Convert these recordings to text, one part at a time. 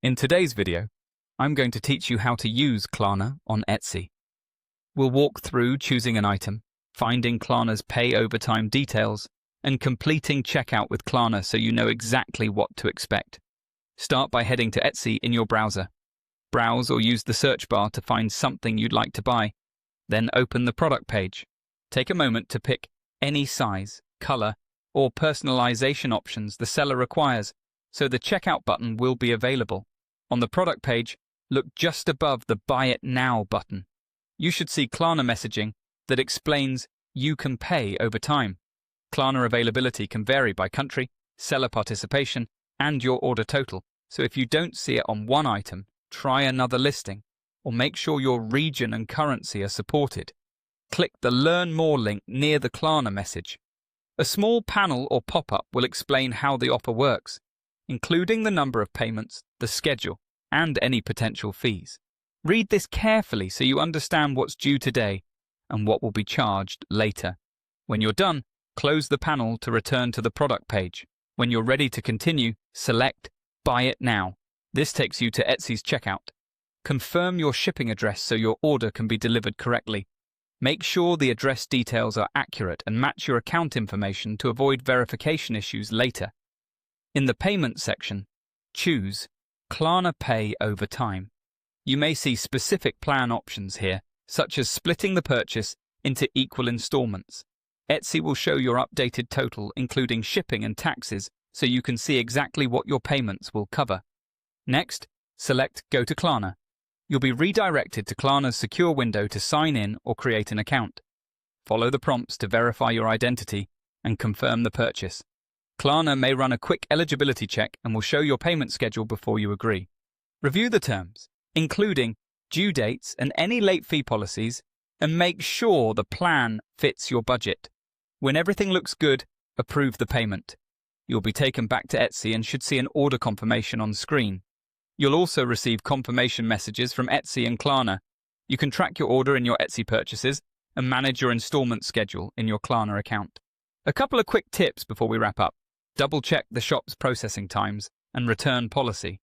In today's video, I'm going to teach you how to use Klarna on Etsy. We'll walk through choosing an item, finding Klarna's pay over time details, and completing checkout with Klarna so you know exactly what to expect. Start by heading to Etsy in your browser. Browse or use the search bar to find something you'd like to buy. Then open the product page. Take a moment to pick any size, color, or personalization options the seller requires, so the checkout button will be available. On the product page, look just above the Buy It Now button. You should see Klarna messaging that explains you can pay over time. Klarna availability can vary by country, seller participation, and your order total, so if you don't see it on one item, try another listing, or make sure your region and currency are supported. Click the Learn More link near the Klarna message. A small panel or pop-up will explain how the offer works, including the number of payments, the schedule, and any potential fees. Read this carefully so you understand what's due today and what will be charged later. When you're done, close the panel to return to the product page. When you're ready to continue, select Buy It Now. This takes you to Etsy's checkout. Confirm your shipping address so your order can be delivered correctly. Make sure the address details are accurate and match your account information to avoid verification issues later. In the payment section, choose Klarna Pay Over Time. You may see specific plan options here, such as splitting the purchase into equal installments. Etsy will show your updated total, including shipping and taxes, so you can see exactly what your payments will cover. Next, select Go to Klarna. You'll be redirected to Klarna's secure window to sign in or create an account. Follow the prompts to verify your identity and confirm the purchase. Klarna may run a quick eligibility check and will show your payment schedule before you agree. Review the terms, including due dates and any late fee policies, and make sure the plan fits your budget. When everything looks good, approve the payment. You'll be taken back to Etsy and should see an order confirmation on screen. You'll also receive confirmation messages from Etsy and Klarna. You can track your order in your Etsy purchases and manage your installment schedule in your Klarna account. A couple of quick tips before we wrap up. Double-check the shop's processing times and return policy,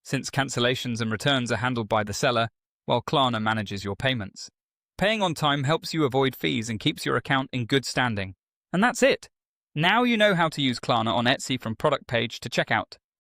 since cancellations and returns are handled by the seller, while Klarna manages your payments. Paying on time helps you avoid fees and keeps your account in good standing. And that's it. Now you know how to use Klarna on Etsy from product page to checkout.